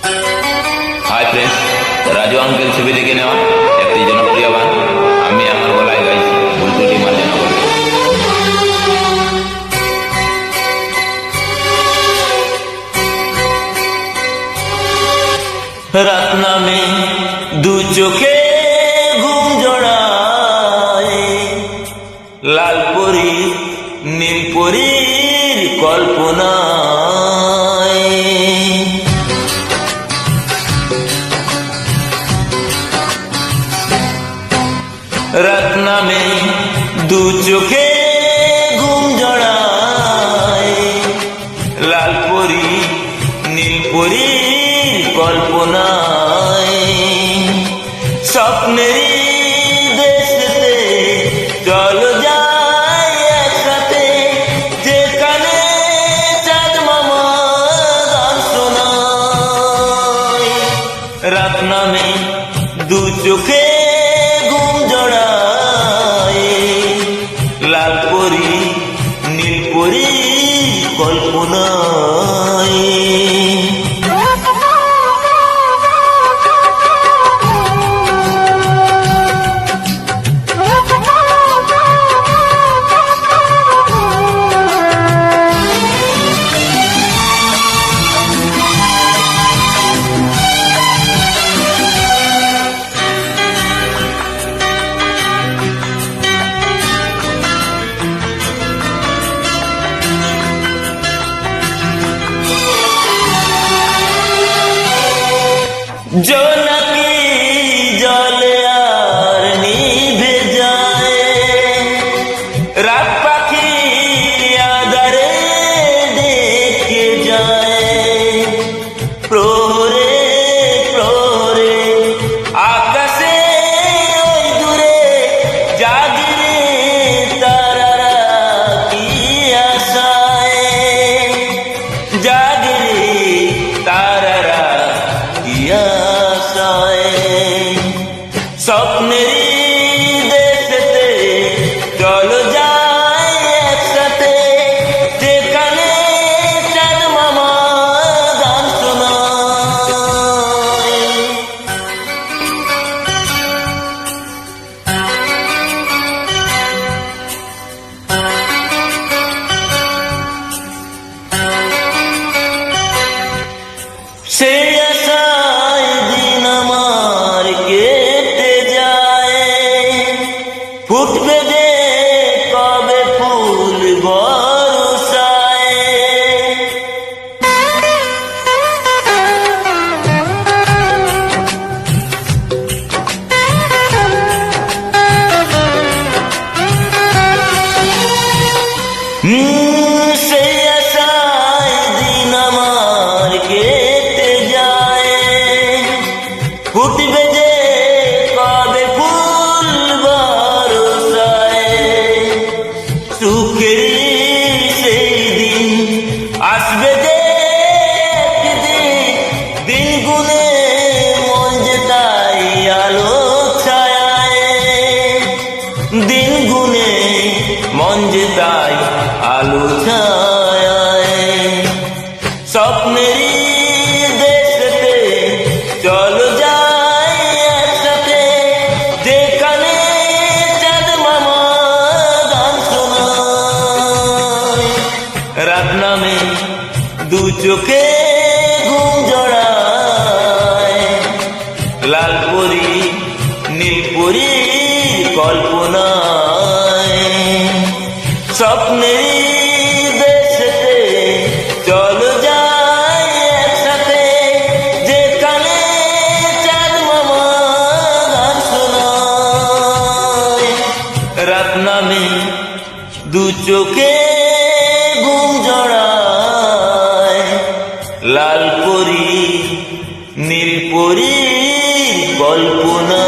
Hi friends, Raju uncle ছবি দেখে নেওয়া একটি জনপ্রিয় গান আমি আমার গলায় গাইছি, ভুল ত্রুটি মার্জনা করবে। রাত নামে দু চোখে ঘুম জড়ায়, লাল পরি নীল পরীর কল্পনায়। রাত নামে দু চোখে ঘুম জড়ায়, লাল পরি নীল পরীর কল্পনায়। স্বপ্নেরই দেশেতে চলো যাই একসাথে, যেখানে চাঁদ মামা গান শোনায়। রাত নামে দু চোখে ঘুম জড়ায়, লাল পরি নীল পরি কল্পনায়। জোনাকি জলে আর নিভে যায়, রাত পাখি আধারে ডেকে যায়। প্রহরে প্রহরে আকাশে ওই দূরে জাগে তারারা কি আশায়, জাগে তারারা কি আশায়। স্বপ্নেরই দেশেতে চলো যাই একসাথে, যেখানে চাঁদ মামা গান শোনায়। সেই আশায় দিন আমার কেটে যায়, ফুটবে যে কবে ফুল বর্ষায়। সেই আশায় দিন আমার কেটে যায়, ফুটবে যে কবে ফুল বর্ষায়। সুখের সেই দিন আসবে যে একদিন, দিন গুনে মন যে তাই আলো ছায়ায়, দিন গুনে মন যে তাই আলো ছায়ায়। স্বপ্নেরই দেশেতে চলো যাই একসাথে, যেখানে চাঁদ মামা গান শোনায়। রাত নামে দু চোখে ঘুম জড়ায়, লাল পরি নীল পরীর কল্পনায়। স্বপ্নেরই দেশেতে চলো যাই একসাথে, যেখানে চাঁদ মামা গান শোনায়। রাত নামে দু চোখে ঘুম জড়ায়, লাল পরি নীল পরীর কল্পনা।